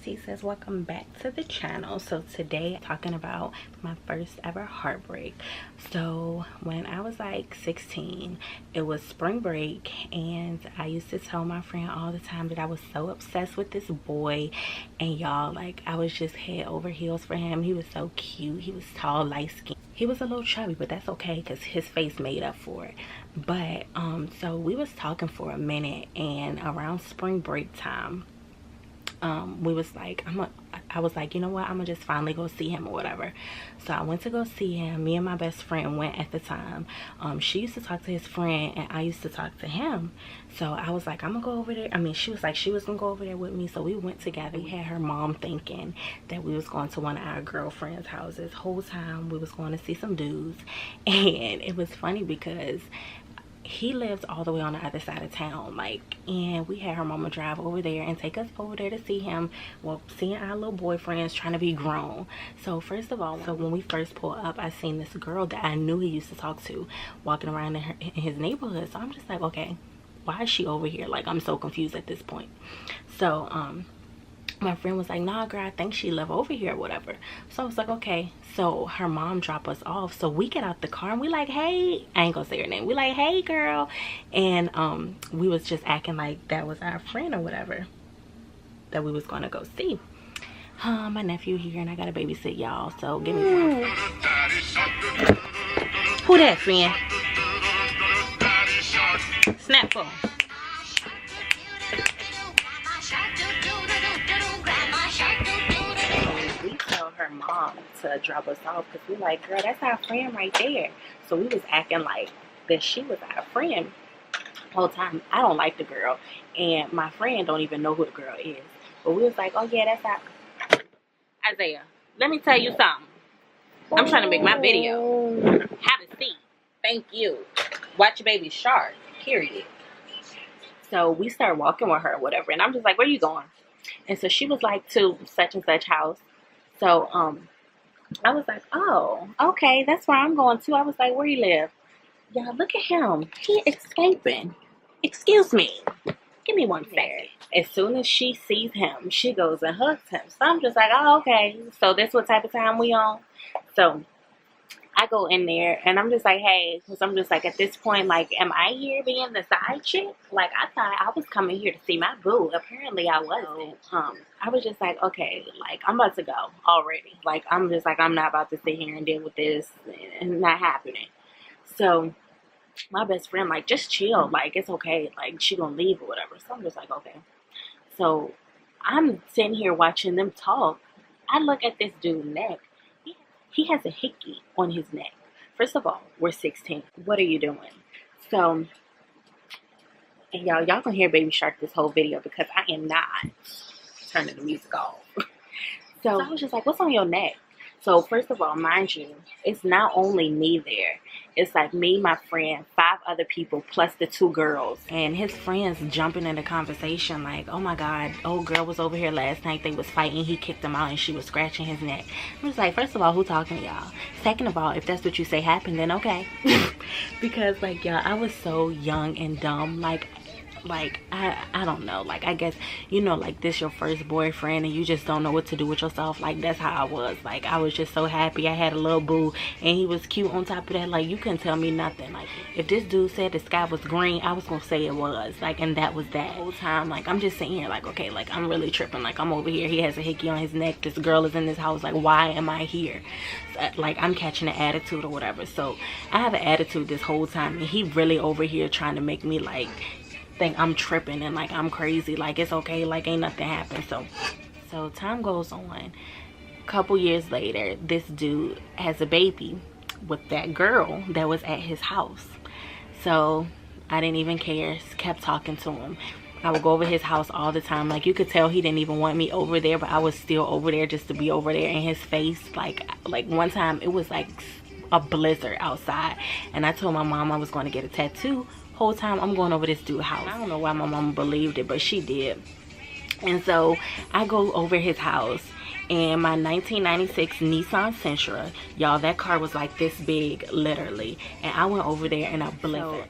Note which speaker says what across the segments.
Speaker 1: says welcome back to the channel. So today I'm talking about my first ever heartbreak. So when I was like 16, it was spring break, and I used to tell my friend all the time that I was so obsessed with this boy, and y'all, like, I was just head over heels for him. He was so cute. He was tall, light skinned. He was a little chubby, but that's okay because his face made up for it. But so we was talking for a minute, and around spring break time, we was like, I was like, you know what, I'm gonna just finally go see him or whatever. So I went to go see him. Me and my best friend went at the time. She used to talk to his friend, and I used to talk to him. So I was like, I'm gonna go over there. I mean, she was like, she was gonna go over there with me. So we went together. We had her mom thinking that we was going to one of our girlfriends' houses. Whole time we was going to see some dudes. And it was funny because he lives all the way on the other side of town, like, and we had her mama drive over there and take us over there to see him. Well, seeing our little boyfriends trying to be grown. So first of all, so when we first pulled up, I seen this girl that I knew he used to talk to walking around in his neighborhood. So I'm just like, okay, why is she over here? Like, I'm so confused at this point. So my friend was like, nah girl, I think she live over here or whatever. So I was like, okay. So her mom dropped us off. So we get out the car and we like, hey, I ain't gonna say her name, we like, hey girl. And we was just acting like that was our friend or whatever that we was gonna go see. My nephew here, and I gotta babysit y'all, so give me one. Who that, friend? Snap phone. We told her mom to drop us off because we like, girl, that's our friend right there. So we was acting like that she was our friend the whole time. I don't like the girl, and my friend don't even know who the girl is. But we was like, oh yeah, that's our Isaiah. Let me tell you something. I'm trying to make my video. Have a seat. Thank you. Watch your baby shark. Period. So we started walking with her or whatever, and I'm just like, where you going? And so she was like, to such and such house. So I was like, oh, okay, that's where I'm going to. I was like, where you live? Y'all, look at him. He escaping. Excuse me. Give me one second. As soon as she sees him, she goes and hugs him. So I'm just like, oh, okay. So that's what type of time we on? So I go in there, and I'm just like, hey, because I'm just like, at this point, like, am I here being the side chick? Like, I thought I was coming here to see my boo. Apparently I wasn't. I was just like, okay, like, I'm about to go already. Like, I'm just like, I'm not about to sit here and deal with this and not happening. So my best friend, like, just chill. Like, it's okay. Like, she gonna leave or whatever. So I'm just like, okay. So I'm sitting here watching them talk. I look at this dude's neck. He has a hickey on his neck. First of all, we're 16. What are you doing? So, and y'all gonna hear Baby Shark this whole video because I am not turning the music off. So I was just like, what's on your neck? So first of all, mind you, it's not only me there. It's like me, my friend, 5 other people, plus the 2 girls. And his friends jumping into conversation like, oh my God, old girl was over here last night. They was fighting. He kicked them out and she was scratching his neck. I'm just like, first of all, who talking to y'all? Second of all, if that's what you say happened, then okay. Because, like, y'all, I was so young and dumb. Like I don't know, like, I guess, you know, like, this your first boyfriend and you just don't know what to do with yourself. Like, that's how I was. Like, I was just so happy I had a little boo, and he was cute on top of that. Like, you couldn't tell me nothing. Like, if this dude said the sky was green, I was gonna say it was. Like, and that was that whole time. Like, I'm just sitting here like, okay, like, I'm really tripping. Like, I'm over here, he has a hickey on his neck, this girl is in this house. Like, why am I here? Like, I'm catching an attitude or whatever. So I have an attitude this whole time, and he really over here trying to make me, like, think I'm tripping and like I'm crazy. Like, it's okay, like, ain't nothing happened. So time goes on. A couple years later, this dude has a baby with that girl that was at his house. So I didn't even care, kept talking to him. I would go over his house all the time. Like, you could tell he didn't even want me over there, but I was still over there just to be over there in his face. Like one time it was like a blizzard outside, and I told my mom I was going to get a tattoo. Whole time I'm going over this dude's house. I don't know why my mama believed it, but she did. And so I go over his house, and my 1996 Nissan Sentra, y'all, that car was like this big, literally. And I went over there in a blizzard.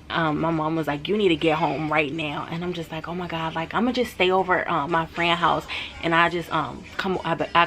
Speaker 1: my mom was like, you need to get home right now. And I'm just like, oh my God, like I'm gonna just stay over at my friend's house, and I just I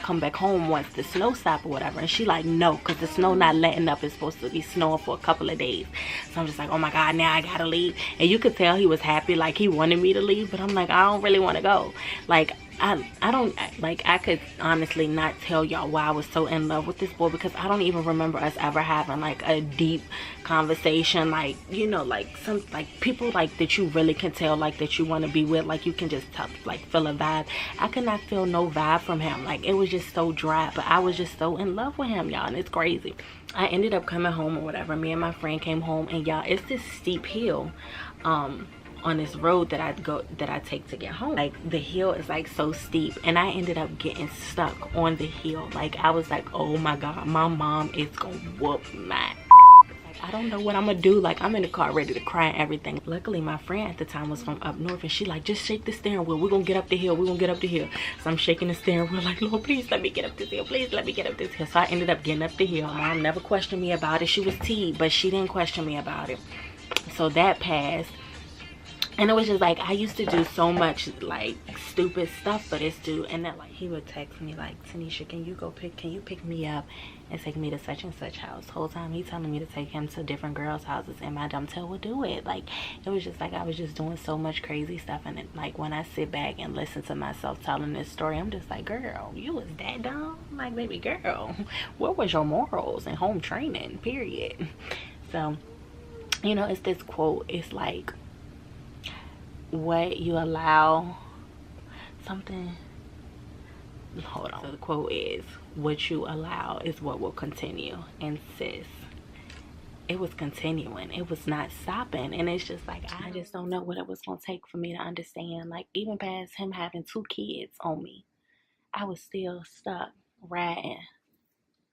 Speaker 1: come back home once the snow stop or whatever. And she like, no, because the snow not letting up. It's supposed to be snowing for a couple of days. So I'm just like, oh my God, now I gotta leave. And you could tell he was happy, like he wanted me to leave, but I'm like, I don't really want to go. Like I don't, like, I could honestly not tell y'all why I was so in love with this boy, because I don't even remember us ever having like a deep conversation, like, you know, like some like people like that you really can tell like that you want to be with, like you can just tell, like feel a vibe. I could not feel no vibe from him. Like it was just so dry, but I was just so in love with him, y'all, and it's crazy. I ended up coming home or whatever. Me and my friend came home, and y'all, it's this steep hill on this road that I take to get home. Like the hill is like so steep, and I ended up getting stuck on the hill. Like I was like, oh my God, my mom is gonna whoop my, like I don't know what I'm gonna do. Like I'm in the car ready to cry and everything. Luckily my friend at the time was from up north, and she like, just shake the steering wheel, we're gonna get up the hill, we're gonna get up the hill. So I'm shaking the steering wheel like, Lord, please let me get up this hill, please let me get up this hill. So I ended up getting up the hill. Mom never questioned me about it. She was teed, but she didn't question me about it. So that passed. And it was just like, I used to do so much like stupid stuff for this dude. And then like he would text me like, Tanisha, can you pick me up and take me to such and such house? Whole time he telling me to take him to different girls' houses, and my dumb tail would do it. Like it was just like I was just doing so much crazy stuff. And it, like when I sit back and listen to myself telling this story, I'm just like, girl, you was that dumb? Like, baby girl, where was your morals and home training, period? So, you know, it's this quote, it's like, what you allow, something, hold on. So the quote is, what you allow is what will continue. And sis, it was continuing, it was not stopping. And it's just like, I just don't know what it was gonna take for me to understand. Like even past him having 2 kids on me, I was still stuck riding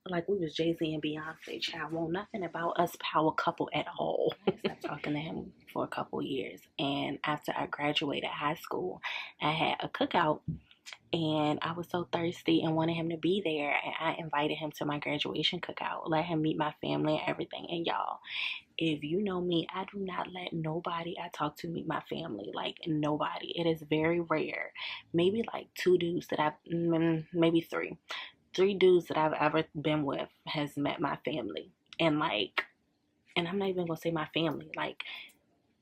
Speaker 1: like we was Jay-Z and Beyonce, child. Won't nothing about us power couple at all. I stopped talking to him for a couple years, and after I graduated high school, I had a cookout, and I was so thirsty and wanted him to be there, and I invited him to my graduation cookout, let him meet my family and everything. And y'all, if you know me, I do not let nobody I talk to meet my family. Like nobody. It is very rare. Maybe like 2 dudes that maybe 3 dudes that I've ever been with has met my family. And like, and I'm not even gonna say my family, like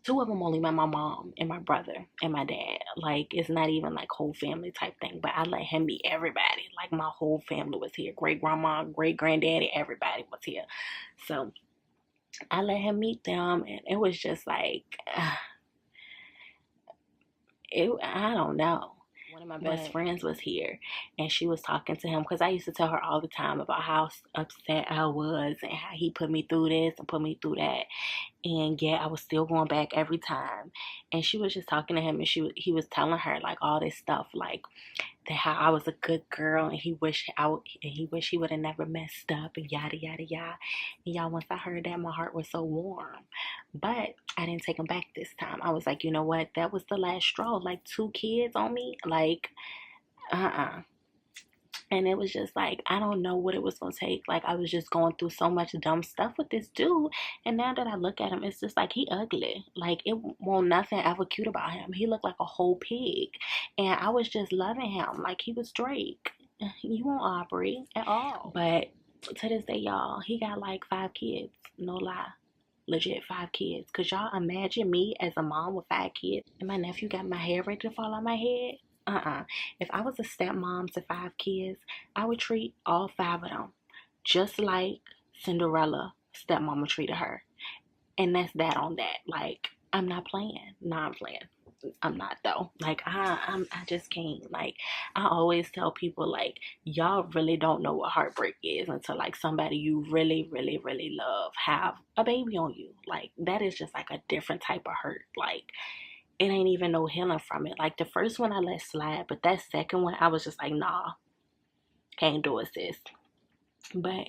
Speaker 1: 2 of them only met my mom and my brother and my dad. Like it's not even like whole family type thing, but I let him meet everybody. Like my whole family was here, great grandma, great granddaddy, everybody was here. So I let him meet them, and it was just like, I don't know. One of my best friends was here, and she was talking to him, because I used to tell her all the time about how upset I was and how he put me through this and put me through that. And yet I was still going back every time. And she was just talking to him, and he was telling her like all this stuff, like that how I was a good girl, and he wished he would have never messed up, and yada yada yada. And y'all, once I heard that, my heart was so warm. But I didn't take him back this time. I was like, you know what? That was the last straw. Like 2 kids on me, like and it was just like, I don't know what it was gonna take. Like I was just going through so much dumb stuff with this dude, and now that I look at him, it's just like he ugly. Like it won't nothing ever cute about him. He looked like a whole pig, and I was just loving him like he was Drake. You won't Aubrey at all. But to this day, y'all, he got like 5 kids. No lie. Legit 5 kids. Could y'all imagine me as a mom with 5 kids? And my nephew got my hair ready to fall on my head? If I was a stepmom to 5 kids, I would treat all 5 of them just like Cinderella stepmama treated her. And that's that on that. Like, I'm not playing. No, I'm playing. I'm not though. Like I just can't. Like I always tell people, like, y'all really don't know what heartbreak is until like somebody you really, really, really love have a baby on you. Like that is just like a different type of hurt. Like it ain't even no healing from it. Like the first one I let slide, but that second one I was just like, nah, can't do it, sis. But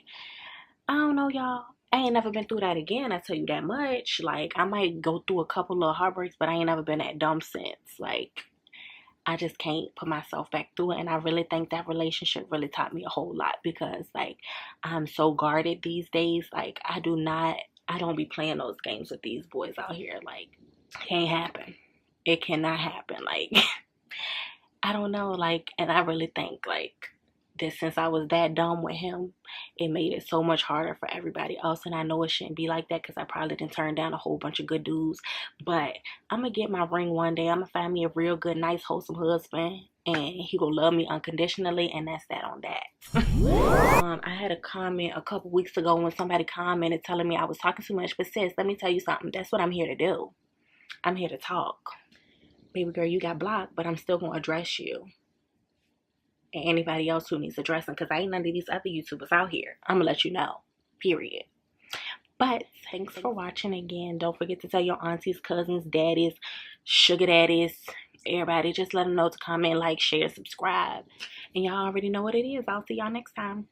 Speaker 1: I don't know, y'all. I ain't never been through that again, I tell you that much. Like I might go through a couple of heartbreaks, but I ain't never been that dumb since. Like I just can't put myself back through it. And I really think that relationship really taught me a whole lot, because like I'm so guarded these days. Like I do not I don't be playing those games with these boys out here. Like, can't happen. It cannot happen. Like, I don't know. Like, and I really think, like, that since I was that dumb with him, it made it so much harder for everybody else. And I know it shouldn't be like that because I probably didn't turn down a whole bunch of good dudes. But I'm going to get my ring one day. I'm going to find me a real good, nice, wholesome husband. And he will love me unconditionally. And that's that on that. I had a comment a couple weeks ago when somebody commented telling me I was talking too much. But sis, let me tell you something. That's what I'm here to do. I'm here to talk. Baby girl, you got blocked, but I'm still going to address you. And anybody else who needs addressing, because I ain't none of these other YouTubers out here. I'm going to let you know. Period. But thanks for watching again. Don't forget to tell your aunties, cousins, daddies, sugar daddies, everybody. Just let them know to comment, like, share, subscribe. And y'all already know what it is. I'll see y'all next time.